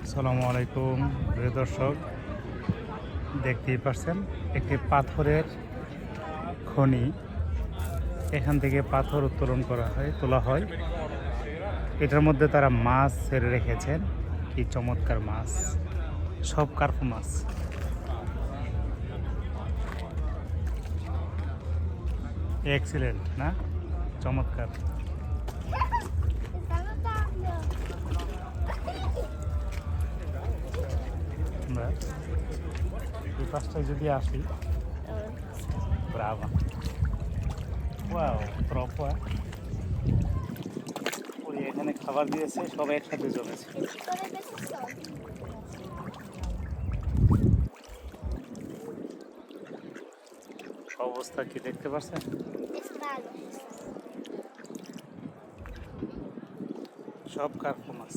আসসালামু আলাইকুম প্রিয় দর্শক, দেখতেই পাচ্ছেন একটি পাথরের খনি। এখান থেকে পাথর উত্তোলন করা হয়, তোলা হয়। এটার মধ্যে তারা মাছ ছেড়ে রেখেছেন। কি চমৎকার মাছ, সব কার্প মাছ। এক্সিলেন্ট না? চমৎকার। আমরা এই পাশটায় যদি আসি, ব্রাভা, ওয়াও, প্রপার। ওই এখানে খাবার দিয়েছে, সব একসাথে জমেছে। অবস্থা কি দেখতে পাচ্ছেন? সব কার্প মাছ।